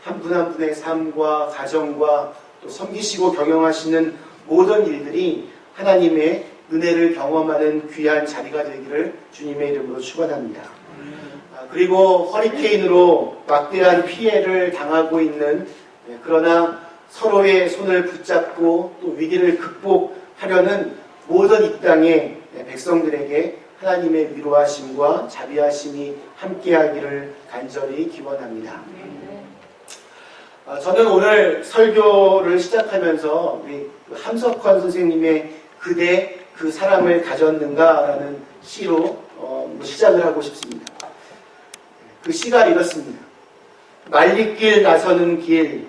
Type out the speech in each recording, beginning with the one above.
한 분 한 분의 삶과 가정과 또 섬기시고 경영하시는 모든 일들이 하나님의 은혜를 경험하는 귀한 자리가 되기를 주님의 이름으로 축원합니다. 그리고 허리케인으로 막대한 피해를 당하고 있는, 그러나 서로의 손을 붙잡고 또 위기를 극복하려는 모든 이 땅의 백성들에게 하나님의 위로하심과 자비하심이 함께하기를 간절히 기원합니다. 저는 오늘 설교를 시작하면서 우리 함석헌 선생님의 그대 그 사람을 가졌는가라는 시로 시작을 하고 싶습니다. 그 시가 이렇습니다. 말리길 나서는 길,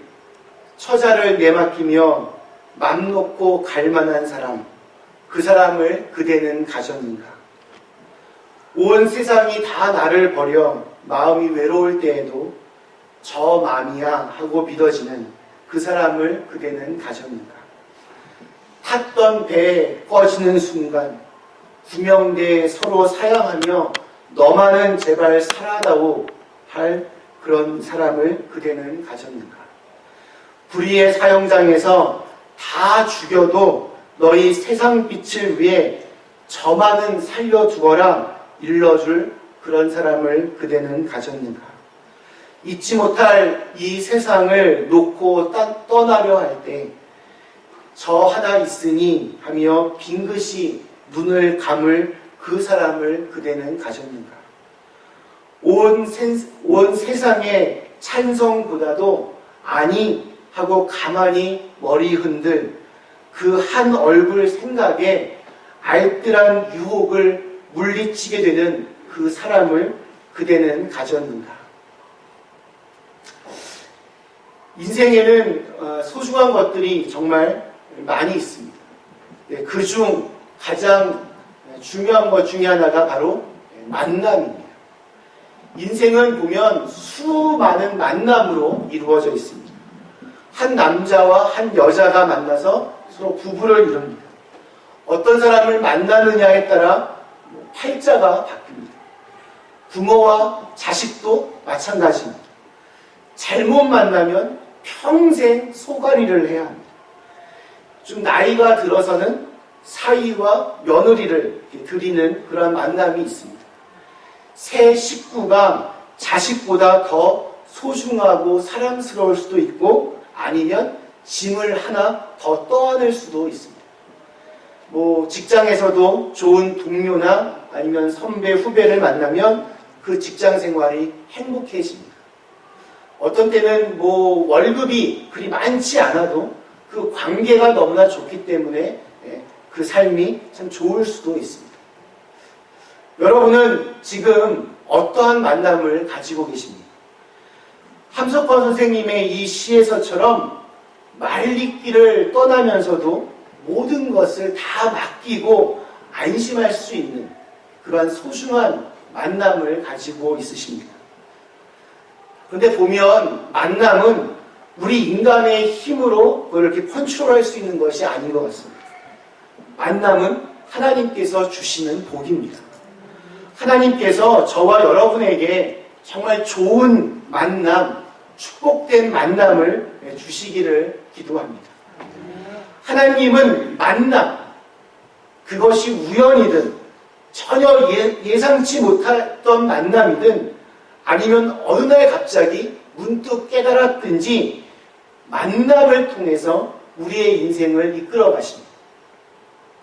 처자를 내맡기며 맘 놓고 갈 만한 사람, 그 사람을 그대는 가졌는가. 온 세상이 다 나를 버려 마음이 외로울 때에도 저 맘이야 하고 믿어지는 그 사람을 그대는 가졌는가. 탔던 배에 꺼지는 순간 구명대에 서로 사양하며 너만은 제발 살아다오 할 그런 사람을 그대는 가졌는가. 불의의 사형장에서 다 죽여도 너희 세상 빛을 위해 저만은 살려두어라 일러줄 그런 사람을 그대는 가졌는가. 잊지 못할 이 세상을 놓고 떠나려 할 때 저 하나 있으니 하며 빙긋이 눈을 감을 그 사람을 그대는 가졌는가. 온 세상의 찬성보다도 아니 하고 가만히 머리 흔들 그 한 얼굴 생각에 알뜰한 유혹을 물리치게 되는 그 사람을 그대는 가졌는가. 인생에는 소중한 것들이 정말 많이 있습니다. 그중 가장 중요한 것 중에 하나가 바로 만남입니다. 인생은 보면 수많은 만남으로 이루어져 있습니다. 한 남자와 한 여자가 만나서 서로 부부를 이룹니다. 어떤 사람을 만나느냐에 따라 팔자가 바뀝니다. 부모와 자식도 마찬가지입니다. 잘못 만나면 평생 소가리를 해야 합니다. 좀 나이가 들어서는 사위와 며느리를 드리는 그런 만남이 있습니다. 새 식구가 자식보다 더 소중하고 사랑스러울 수도 있고 아니면 짐을 하나 더 떠안을 수도 있습니다. 직장에서도 좋은 동료나 아니면 선배, 후배를 만나면 그 직장 생활이 행복해집니다. 어떤 때는 월급이 그리 많지 않아도 그 관계가 너무나 좋기 때문에 그 삶이 참 좋을 수도 있습니다. 여러분은 지금 어떠한 만남을 가지고 계십니까? 함석헌 선생님의 이 시에서처럼 말리길을 떠나면서도 모든 것을 다 맡기고 안심할 수 있는 그러한 소중한 만남을 가지고 있으십니다. 그런데 보면 만남은 우리 인간의 힘으로 그걸 이렇게 컨트롤할 수 있는 것이 아닌 것 같습니다. 만남은 하나님께서 주시는 복입니다. 하나님께서 저와 여러분에게 정말 좋은 만남, 축복된 만남을 주시기를 기도합니다. 하나님은 만남, 그것이 우연이든 전혀 예상치 못했던 만남이든 아니면 어느 날 갑자기 문득 깨달았든지 만남을 통해서 우리의 인생을 이끌어 가십니다.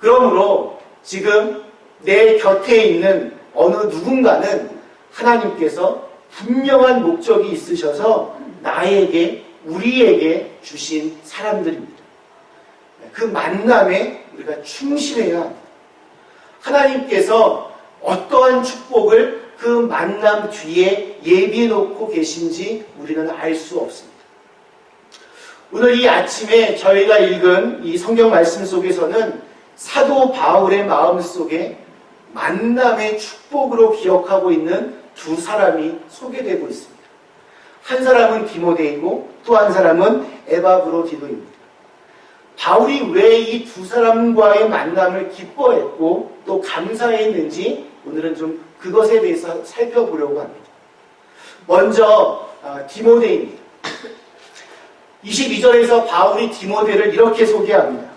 그러므로 지금 내 곁에 있는 어느 누군가는 하나님께서 분명한 목적이 있으셔서 나에게, 우리에게 주신 사람들입니다. 그 만남에 우리가 충실해야 합니다. 하나님께서 어떠한 축복을 그 만남 뒤에 예비해 놓고 계신지 우리는 알 수 없습니다. 오늘 이 아침에 저희가 읽은 이 성경 말씀 속에서는 사도 바울의 마음속에 만남의 축복으로 기억하고 있는 두 사람이 소개되고 있습니다. 한 사람은 디모데이고 또 한 사람은 에바브로디도입니다. 바울이 왜 이 두 사람과의 만남을 기뻐했고 또 감사했는지 오늘은 좀 그것에 대해서 살펴보려고 합니다. 먼저 디모데입니다. 22절에서 바울이 디모데를 이렇게 소개합니다.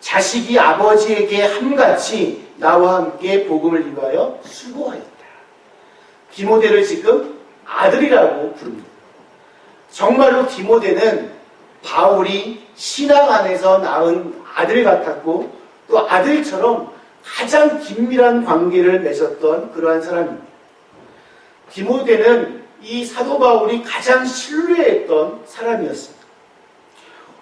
자식이 아버지에게 함같이 나와 함께 복음을 위하여 수고하였다. 디모데를 지금 아들이라고 부릅니다. 정말로 디모데는 바울이 신앙 안에서 낳은 아들 같았고 또 아들처럼 가장 긴밀한 관계를 맺었던 그러한 사람입니다. 디모데는 이 사도 바울이 가장 신뢰했던 사람이었습니다.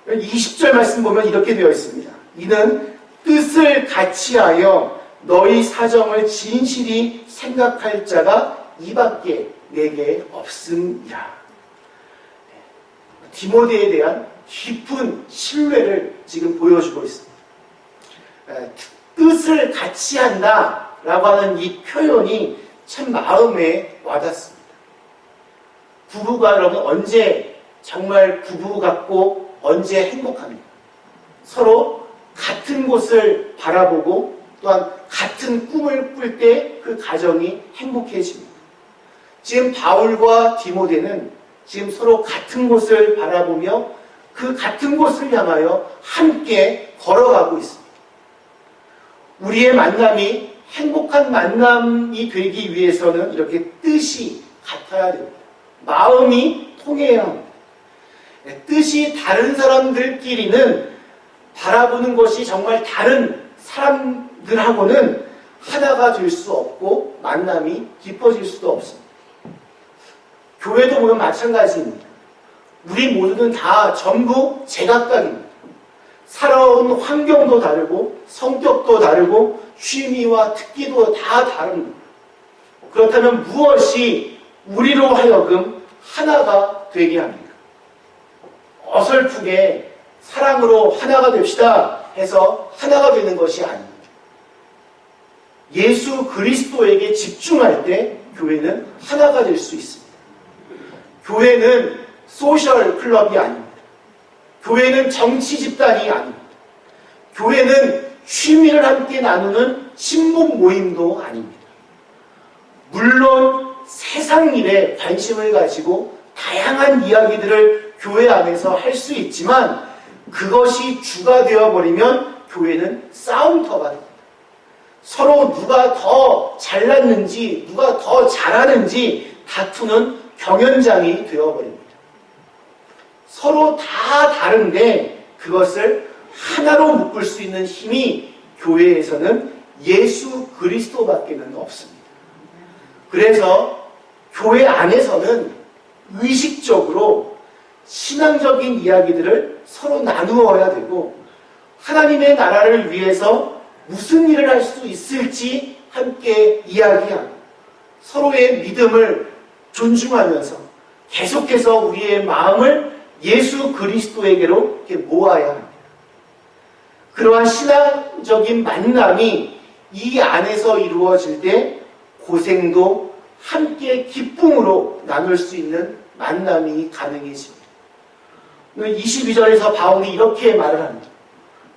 20절 말씀 보면 이렇게 되어 있습니다. 이는 뜻을 같이하여 너희 사정을 진실히 생각할 자가 이밖에 내게 없음이라. 디모데에 대한 깊은 신뢰를 지금 보여주고 있습니다. 뜻을 같이 한다라고 하는 이 표현이 참 마음에 와닿습니다. 부부가 여러분 언제 정말 부부 같고 언제 행복합니까? 서로 같은 곳을 바라보고 또한 같은 꿈을 꿀 때 그 가정이 행복해집니다. 지금 바울과 디모데는 지금 서로 같은 곳을 바라보며 그 같은 곳을 향하여 함께 걸어가고 있습니다. 우리의 만남이 행복한 만남이 되기 위해서는 이렇게 뜻이 같아야 됩니다. 마음이 통해야 합니다. 뜻이 다른 사람들끼리는 바라보는 것이 정말 다른 사람들하고는 하나가 될 수 없고 만남이 깊어질 수도 없습니다. 교회도 보면 마찬가지입니다. 우리 모두는 다 전부 제각각입니다. 살아온 환경도 다르고 성격도 다르고 취미와 특기도 다 다릅니다. 그렇다면 무엇이 우리로 하여금 하나가 되게 합니까? 어설프게 사랑으로 하나가 됩시다 해서 하나가 되는 것이 아닙니다. 예수 그리스도에게 집중할 때 교회는 하나가 될 수 있습니다. 교회는 소셜 클럽이 아닙니다. 교회는 정치 집단이 아닙니다. 교회는 취미를 함께 나누는 친목 모임도 아닙니다. 물론 세상 일에 관심을 가지고 다양한 이야기들을 교회 안에서 할 수 있지만 그것이 주가 되어버리면 교회는 싸움터가 됩니다. 서로 누가 더 잘났는지 누가 더 잘하는지 다투는 경연장이 되어버립니다. 서로 다 다른데 그것을 하나로 묶을 수 있는 힘이 교회에서는 예수 그리스도밖에는 없습니다. 그래서 교회 안에서는 의식적으로 신앙적인 이야기들을 서로 나누어야 되고 하나님의 나라를 위해서 무슨 일을 할 수 있을지 함께 이야기하고 서로의 믿음을 존중하면서 계속해서 우리의 마음을 예수 그리스도에게로 이렇게 모아야 합니다. 그러한 신앙적인 만남이 이 안에서 이루어질 때 고생도 함께 기쁨으로 나눌 수 있는 만남이 가능해집니다. 22절에서 바울이 이렇게 말을 합니다.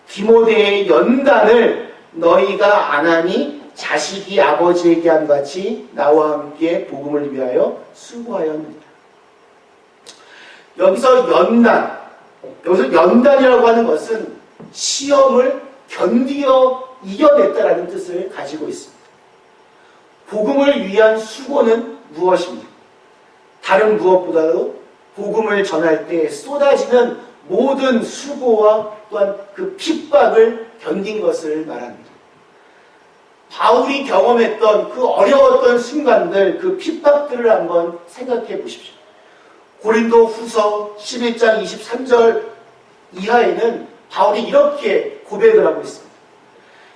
디모데의 연단을 너희가 안 하니 자식이 아버지에게 함같이 나와 함께 복음을 위하여 수고하였느니라. 여기서 연단이라고 하는 것은 시험을 견디어 이겨냈다라는 뜻을 가지고 있습니다. 복음을 위한 수고는 무엇입니까? 다른 무엇보다도 복음을 전할 때 쏟아지는 모든 수고와 또한 그 핍박을 견딘 것을 말합니다. 바울이 경험했던 그 어려웠던 순간들, 그 핍박들을 한번 생각해 보십시오. 고린도 후서 11장 23절 이하에는 바울이 이렇게 고백을 하고 있습니다.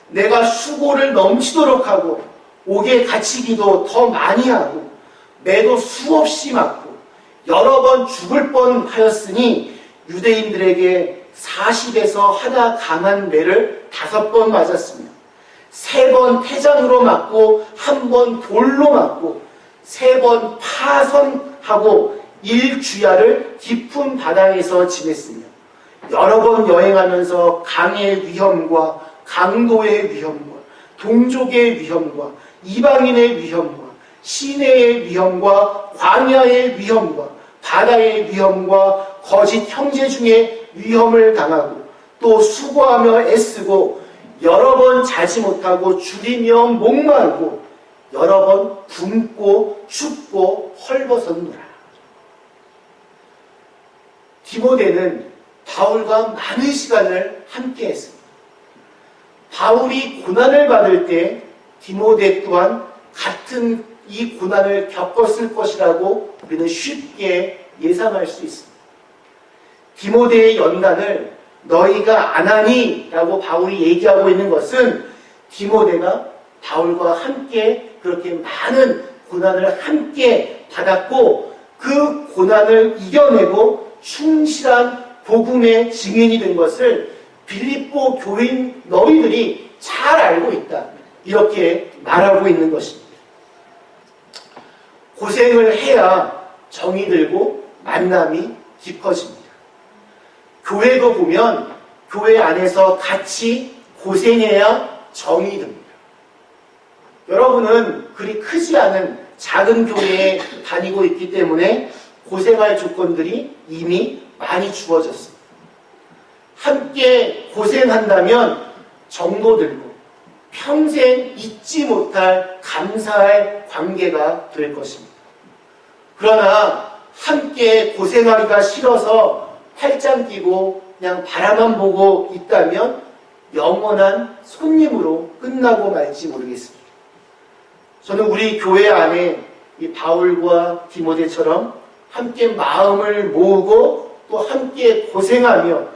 내가 수고를 넘치도록 하고 옥에 갇히기도 더 많이 하고 매도 수없이 맞고 여러 번 죽을 뻔하였으니 유대인들에게 40에서 하나 강한 매를 5번 맞았으며 3번 태장으로 맞고 1번 돌로 맞고 3번 파선하고 1주야를 깊은 바다에서 지냈으며 여러 번 여행하면서 강의 위험과 강도의 위험과 동족의 위험과 이방인의 위험과 시내의 위험과 광야의 위험과 바다의 위험과 거짓 형제 중에 위험을 당하고 또 수고하며 애쓰고 여러 번 자지 못하고 줄이며 목마르고 여러 번 굶고 춥고 헐벗었노라. 디모데는 바울과 많은 시간을 함께 했습니다. 바울이 고난을 받을 때 디모데 또한 같은 이 고난을 겪었을 것이라고 우리는 쉽게 예상할 수 있습니다. 디모데의 연단을 너희가 안 하니? 라고 바울이 얘기하고 있는 것은 디모데가 바울과 함께 그렇게 많은 고난을 함께 받았고 그 고난을 이겨내고 충실한 복음의 증인이 된 것을 빌립보 교인 너희들이 잘 알고 있다. 이렇게 말하고 있는 것입니다. 고생을 해야 정이 들고 만남이 깊어집니다. 교회도 보면 교회 안에서 같이 고생해야 정이 듭니다. 여러분은 그리 크지 않은 작은 교회에 다니고 있기 때문에 고생할 조건들이 이미 많이 주어졌습니다. 함께 고생한다면 정도 들고 평생 잊지 못할 감사할 관계가 될 것입니다. 그러나 함께 고생하기가 싫어서 팔짱 끼고 그냥 바라만 보고 있다면 영원한 손님으로 끝나고 말지 모르겠습니다. 저는 우리 교회 안에 이 바울과 디모데처럼 함께 마음을 모으고 또 함께 고생하며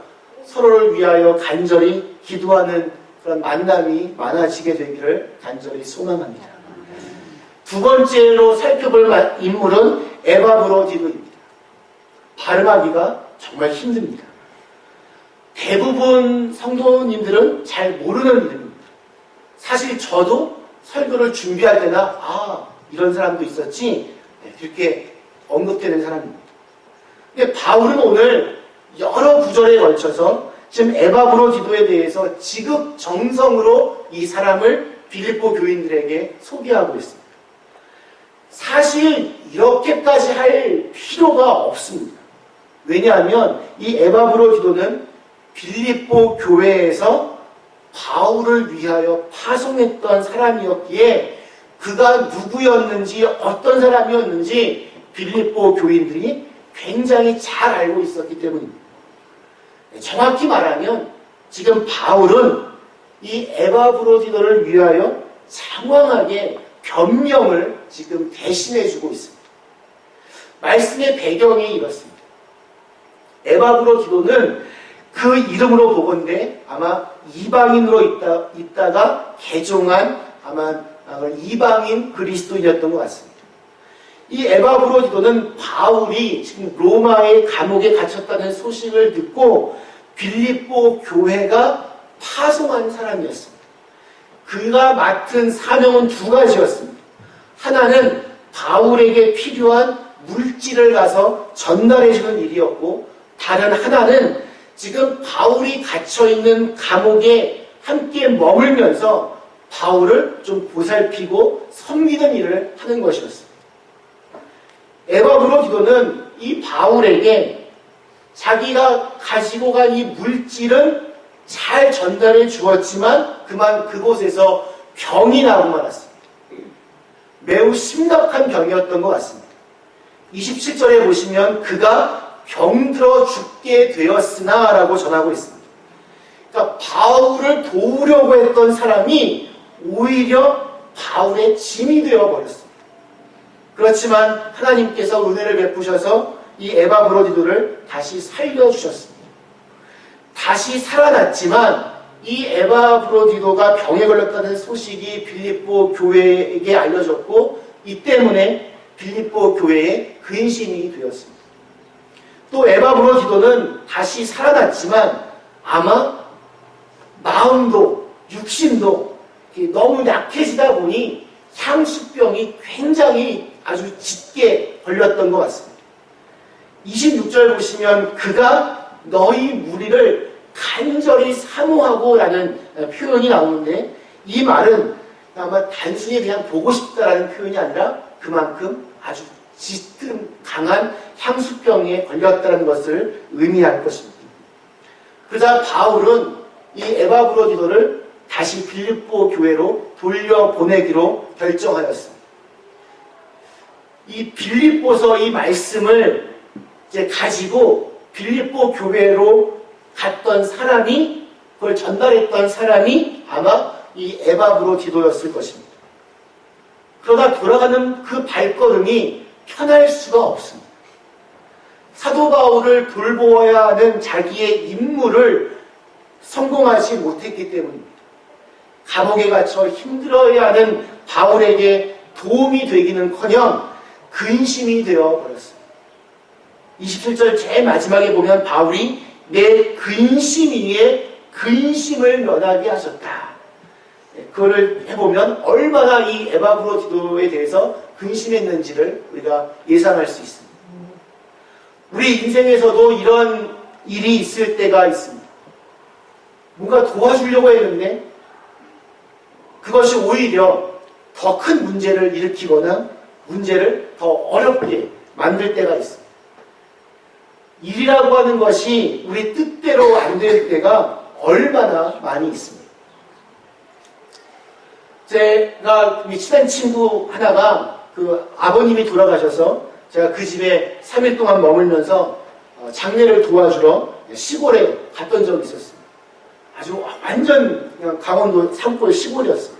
서로를 위하여 간절히 기도하는 그런 만남이 많아지게 되기를 간절히 소망합니다. 두 번째로 살펴볼 인물은 에바브로디도입니다. 발음하기가 정말 힘듭니다. 대부분 성도님들은 잘 모르는 이름입니다. 사실 저도 설교를 준비할 때나 이런 사람도 있었지 이렇게 언급되는 사람입니다. 근데 바울은 오늘 여러 구절에 걸쳐서 지금 에바브로디도에 대해서 지극정성으로 이 사람을 빌립보 교인들에게 소개하고 있습니다. 사실 이렇게까지 할 필요가 없습니다. 왜냐하면 이 에바브로디도는 빌립보 교회에서 바울을 위하여 파송했던 사람이었기에 그가 누구였는지 어떤 사람이었는지 빌립보 교인들이 굉장히 잘 알고 있었기 때문입니다. 정확히 말하면 지금 바울은 이 에바브로디도를 위하여 장황하게 변명을 지금 대신해주고 있습니다. 말씀의 배경이 이렇습니다. 에바브로디도는 그 이름으로 보건대 아마 이방인으로 있다가 개종한 아마 이방인 그리스도인이었던 것 같습니다. 이 에바브로디도는 바울이 지금 로마의 감옥에 갇혔다는 소식을 듣고 빌립보 교회가 파송한 사람이었습니다. 그가 맡은 사명은 두 가지였습니다. 하나는 바울에게 필요한 물질을 가서 전달해주는 일이었고 다른 하나는 지금 바울이 갇혀있는 감옥에 함께 머물면서 바울을 좀 보살피고 섬기는 일을 하는 것이었습니다. 에바브로디도는 이 바울에게 자기가 가지고 간 이 물질은 잘 전달해 주었지만 그만 그곳에서 병이 나고 말았습니다. 매우 심각한 병이었던 것 같습니다. 27절에 보시면 그가 병들어 죽게 되었으나 라고 전하고 있습니다. 그러니까 바울을 도우려고 했던 사람이 오히려 바울의 짐이 되어버렸습니다. 그렇지만 하나님께서 은혜를 베푸셔서 이 에바브로디도를 다시 살려주셨습니다. 다시 살아났지만 이 에바브로디도가 병에 걸렸다는 소식이 빌립보 교회에게 알려졌고 이 때문에 빌립보 교회에 근심이 되었습니다. 또 에바브로디도는 다시 살아났지만 아마 마음도 육신도 너무 약해지다 보니 향수병이 굉장히 아주 짙게 걸렸던 것 같습니다. 26절 보시면 그가 너희 무리를 간절히 사모하고 라는 표현이 나오는데 이 말은 아마 단순히 그냥 보고 싶다라는 표현이 아니라 그만큼 아주 짙은 강한 향수병에 걸렸다는 것을 의미할 것입니다. 그러자 바울은 이 에바브로디도를 다시 빌립보 교회로 돌려보내기로 결정하였습니다. 이 빌립보서 이 말씀을 이제 가지고 빌립보 교회로 갔던 사람이, 그걸 전달했던 사람이 아마 이 에바브로디도였을 것입니다. 그러다 돌아가는 그 발걸음이 편할 수가 없습니다. 사도 바울을 돌보아야 하는 자기의 임무를 성공하지 못했기 때문입니다. 감옥에 갇혀 힘들어야 하는 바울에게 도움이 되기는커녕 근심이 되어버렸습니다. 27절 제일 마지막에 보면 바울이 내 근심 위에 근심을 면하게 하셨다. 그거를 해보면 얼마나 이 에바브로디도에 대해서 근심했는지를 우리가 예상할 수 있습니다. 우리 인생에서도 이런 일이 있을 때가 있습니다. 뭔가 도와주려고 했는데 그것이 오히려 더 큰 문제를 일으키거나 문제를 더 어렵게 만들 때가 있습니다. 일이라고 하는 것이 우리 뜻대로 안 될 때가 얼마나 많이 있습니다. 제가 친한 친구 하나가 그 아버님이 돌아가셔서 제가 그 집에 3일 동안 머물면서 장례를 도와주러 시골에 갔던 적이 있었습니다. 아주 완전 그냥 강원도 산골 시골이었어요.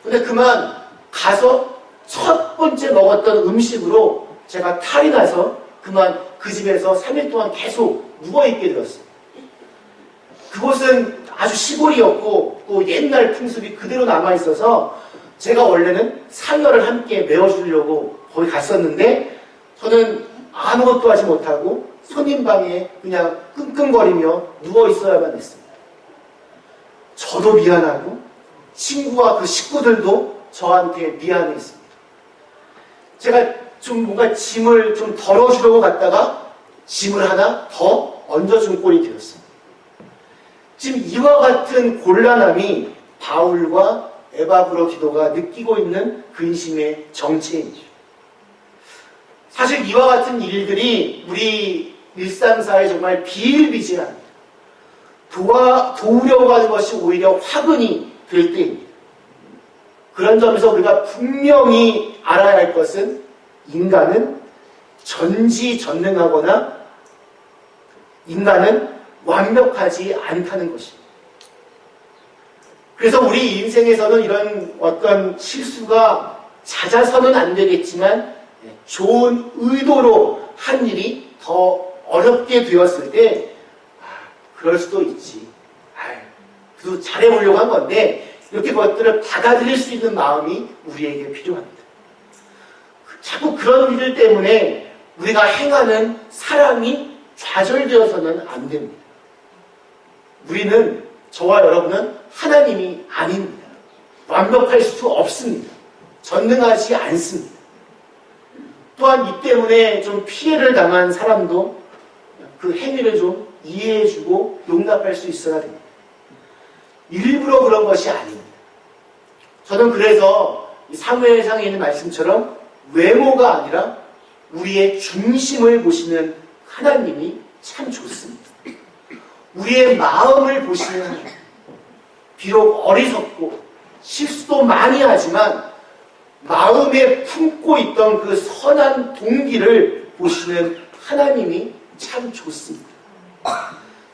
근데 그만 가서 첫 번째 먹었던 음식으로 제가 탈이 나서 그만 그 집에서 3일 동안 계속 누워있게 되었어요. 그곳은 아주 시골이었고 또 옛날 풍습이 그대로 남아있어서 제가 원래는 사열을 함께 메워주려고 거기 갔었는데 저는 아무것도 하지 못하고 손님 방에 그냥 끙끙거리며 누워있어야만 했습니다. 저도 미안하고 친구와 그 식구들도 저한테 미안했습니다. 제가 좀 뭔가 짐을 좀 덜어주려고 갔다가 짐을 하나 더 얹어준 꼴이 되었습니다. 지금 이와 같은 곤란함이 바울과 에바브로디도가 느끼고 있는 근심의 정체이죠. 사실 이와 같은 일들이 우리 일상사에 정말 비일비재합니다. 도우려고 하는 것이 오히려 화근이 될 때입니다. 그런 점에서 우리가 분명히 알아야 할 것은 인간은 전지전능하거나 인간은 완벽하지 않다는 것입니다. 그래서 우리 인생에서는 이런 어떤 실수가 잦아서는 안 되겠지만 좋은 의도로 한 일이 더 어렵게 되었을 때 그럴 수도 있지. 그래도 잘해보려고 한 건데 이렇게 그것들을 받아들일 수 있는 마음이 우리에게 필요합니다. 자꾸 그런 일들 때문에 우리가 행하는 사람이 좌절되어서는 안 됩니다. 우리는, 저와 여러분은 하나님이 아닙니다. 완벽할 수 없습니다. 전능하지 않습니다. 또한 이 때문에 좀 피해를 당한 사람도 그 행위를 좀 이해해주고 용납할 수 있어야 됩니다. 일부러 그런 것이 아닙니다. 저는 그래서 사무엘상에 있는 말씀처럼 외모가 아니라 우리의 중심을 보시는 하나님이 참 좋습니다. 우리의 마음을 보시는 하나님. 비록 어리석고 실수도 많이 하지만 마음에 품고 있던 그 선한 동기를 보시는 하나님이 참 좋습니다.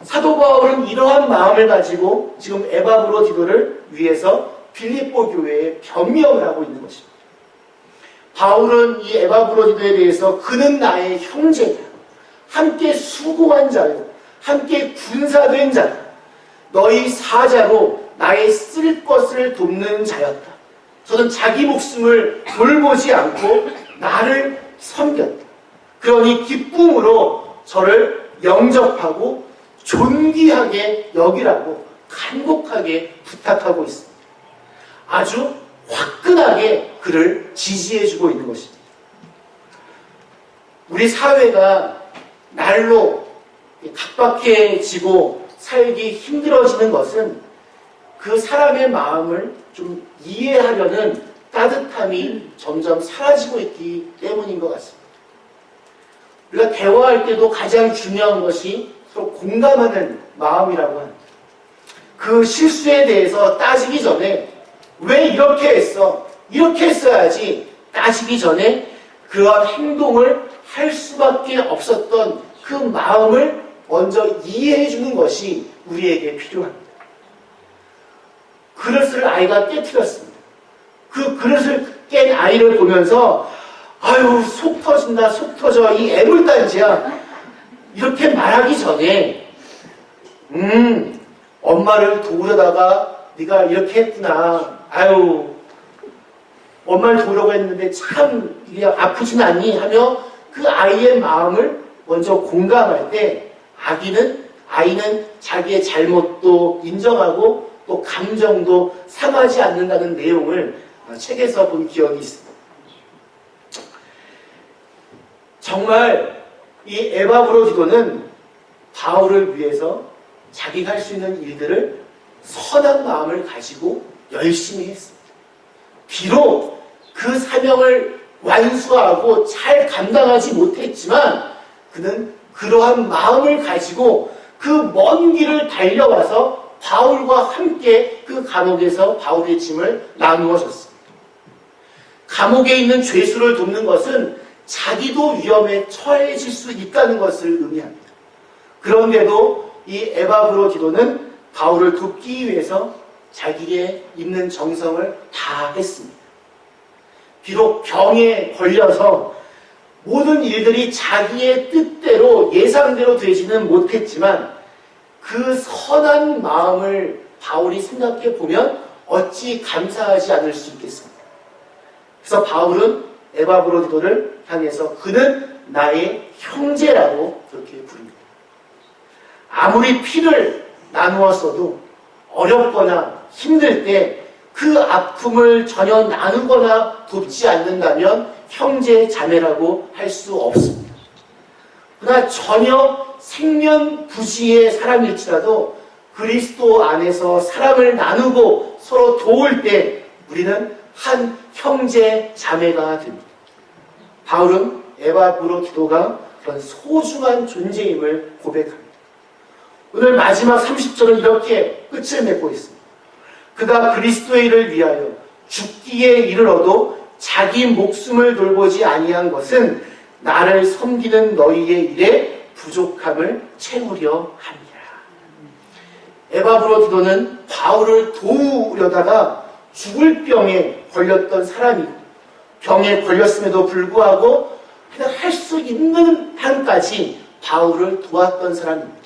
사도 바울은 이러한 마음을 가지고 지금 에바브로디도를 위해서 빌립보 교회에 변명을 하고 있는 것입니다. 바울은 이 에바브로디도에 대해서 그는 나의 형제다. 함께 수고한 자요. 함께 군사된 자다. 너희 사자로 나의 쓸 것을 돕는 자였다. 저는 자기 목숨을 돌보지 않고 나를 섬겼다. 그러니 기쁨으로 저를 영접하고 존귀하게 여기라고 간곡하게 부탁하고 있습니다. 아주 화끈하게 그를 지지해주고 있는 것입니다. 우리 사회가 날로 각박해지고 살기 힘들어지는 것은 그 사람의 마음을 좀 이해하려는 따뜻함이 점점 사라지고 있기 때문인 것 같습니다. 우리가 대화할 때도 가장 중요한 것이 서로 공감하는 마음이라고 합니다. 그 실수에 대해서 따지기 전에 왜 이렇게 했어? 이렇게 했어야지 따지기 전에 그런 행동을 할 수밖에 없었던 그 마음을 먼저 이해해 주는 것이 우리에게 필요합니다. 그릇을 아이가 깨뜨렸습니다. 그 그릇을 깬 아이를 보면서 아유 속 터진다 속 터져 이 애물단지야 이렇게 말하기 전에 엄마를 도우려다가 네가 이렇게 했구나 아유 엄마를 도우려고 했는데 참 아프진 않니 하며 그 아이의 마음을 먼저 공감할 때 아이는 자기의 잘못도 인정하고 또 감정도 상하지 않는다는 내용을 책에서 본 기억이 있습니다. 정말 이 에바브로디도는 바울을 위해서 자기가 할 수 있는 일들을 선한 마음을 가지고 열심히 했습니다. 비록 그 사명을 완수하고 잘 감당하지 못했지만 그는 그러한 마음을 가지고 그 먼 길을 달려와서 바울과 함께 그 감옥에서 바울의 짐을 나누어 줬습니다. 감옥에 있는 죄수를 돕는 것은 자기도 위험에 처해질 수 있다는 것을 의미합니다. 그런데도 이 에바브로디도는 바울을 돕기 위해서 자기의 있는 정성을 다했습니다. 비록 병에 걸려서 모든 일들이 자기의 뜻대로 예상대로 되지는 못했지만 그 선한 마음을 바울이 생각해 보면 어찌 감사하지 않을 수 있겠습니까? 그래서 바울은 에바브로디도를 향해서 그는 나의 형제라고 그렇게 부릅니다. 아무리 피를 나누었어도 어렵거나 힘들 때 그 아픔을 전혀 나누거나 돕지 않는다면 형제 자매라고 할 수 없습니다. 그러나 전혀 생면부지의 사람일지라도 그리스도 안에서 사랑을 나누고 서로 도울 때 우리는 한 형제 자매가 됩니다. 바울은 에바브로디도가 그런 소중한 존재임을 고백합니다. 오늘 마지막 30절은 이렇게 끝을 맺고 있습니다. 그가 그리스도의 일을 위하여 죽기에 이르러도 자기 목숨을 돌보지 아니한 것은 나를 섬기는 너희의 일에 부족함을 채우려 함이라. 에바브로디도는 바울을 도우려다가 죽을 병에 걸렸던 사람이고 병에 걸렸음에도 불구하고 그냥 할 수 있는 한까지 바울을 도왔던 사람입니다.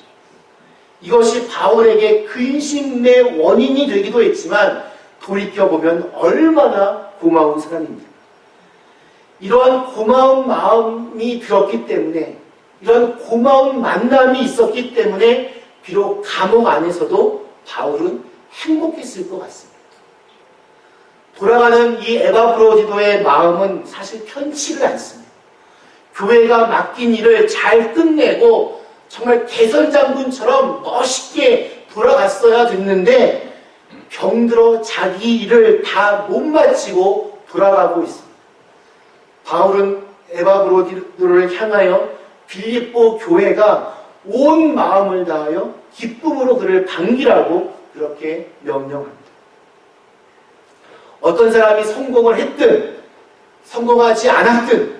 이것이 바울에게 근심의 원인이 되기도 했지만 돌이켜보면 얼마나 고마운 사람입니다. 이러한 고마운 마음이 들었기 때문에 이런 고마운 만남이 있었기 때문에 비록 감옥 안에서도 바울은 행복했을 것 같습니다. 돌아가는 이 에바브로디도의 마음은 사실 편치를 않습니다. 교회가 맡긴 일을 잘 끝내고 정말 개선장군처럼 멋있게 돌아갔어야 됐는데 병들어 자기 일을 다 못 마치고 돌아가고 있습니다. 바울은 에바브로디도를 향하여 빌립보 교회가 온 마음을 다하여 기쁨으로 그를 반기라고 그렇게 명령합니다. 어떤 사람이 성공을 했든 성공하지 않았든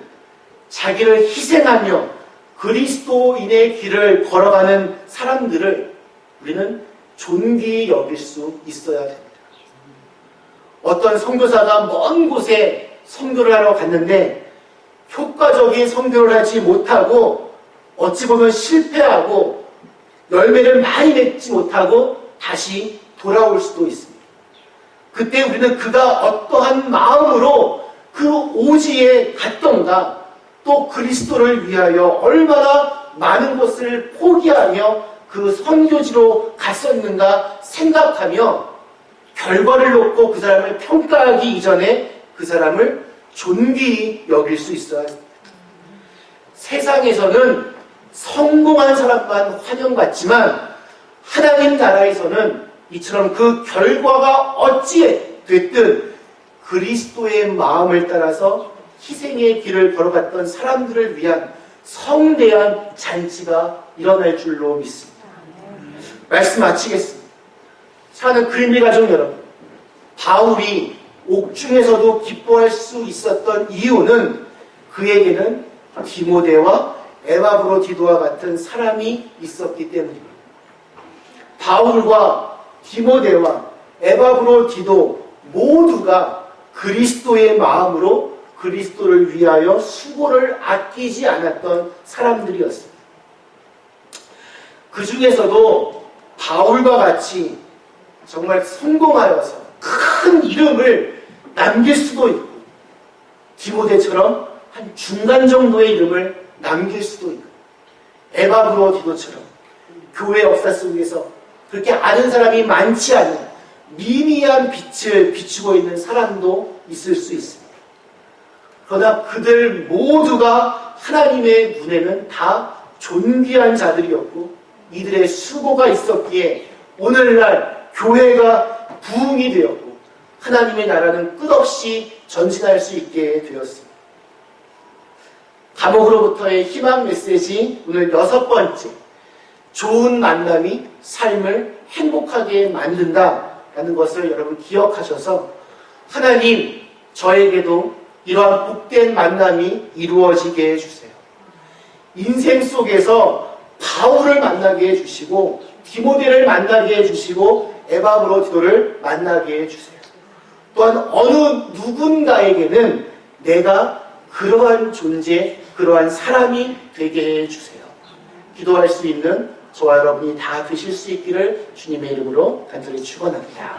자기를 희생하며 그리스도인의 길을 걸어가는 사람들을 우리는 존귀히 여길 수 있어야 됩니다. 어떤 선교사가 먼 곳에 선교를 하러 갔는데 효과적인 선교를 하지 못하고 어찌 보면 실패하고 열매를 많이 맺지 못하고 다시 돌아올 수도 있습니다. 그때 우리는 그가 어떠한 마음으로 그 오지에 갔던가 또 그리스도를 위하여 얼마나 많은 것을 포기하며 그 선교지로 갔었는가 생각하며 결과를 놓고 그 사람을 평가하기 이전에 그 사람을 존귀히 여길 수 있어야 합니다. 세상에서는 성공한 사람만 환영받지만 하나님 나라에서는 이처럼 그 결과가 어찌 됐든 그리스도의 마음을 따라서 희생의 길을 걸어갔던 사람들을 위한 성대한 잔치가 일어날 줄로 믿습니다. 말씀 마치겠습니다. 사는 그린비 가족 여러분, 바울이 옥중에서도 기뻐할 수 있었던 이유는 그에게는 디모데와 에바브로디도와 같은 사람이 있었기 때문입니다. 바울과 디모데와 에바브로디도 모두가 그리스도의 마음으로 그리스도를 위하여 수고를 아끼지 않았던 사람들이었습니다. 그 중에서도 바울과 같이 정말 성공하여서 큰 이름을 남길 수도 있고, 디모데처럼 한 중간 정도의 이름을 남길 수도 있고, 에바브로디도처럼 교회 역사 속에서 그렇게 아는 사람이 많지 않은 미미한 빛을 비추고 있는 사람도 있을 수 있습니다. 그러나 그들 모두가 하나님의 눈에는 다 존귀한 자들이었고, 이들의 수고가 있었기에 오늘날 교회가 부흥이 되었고 하나님의 나라는 끝없이 전진할 수 있게 되었습니다. 감옥으로부터의 희망 메시지 오늘 6번째, 좋은 만남이 삶을 행복하게 만든다라는 것을 여러분 기억하셔서 하나님 저에게도 이러한 복된 만남이 이루어지게 해주세요. 인생 속에서 바울을 만나게 해주시고 디모데를 만나게 해주시고 에바브로디도를 만나게 해주세요. 또한 어느 누군가에게는 내가 그러한 존재, 그러한 사람이 되게 해주세요. 기도할 수 있는 저와 여러분이 다 되실 수 있기를 주님의 이름으로 간절히 축원합니다.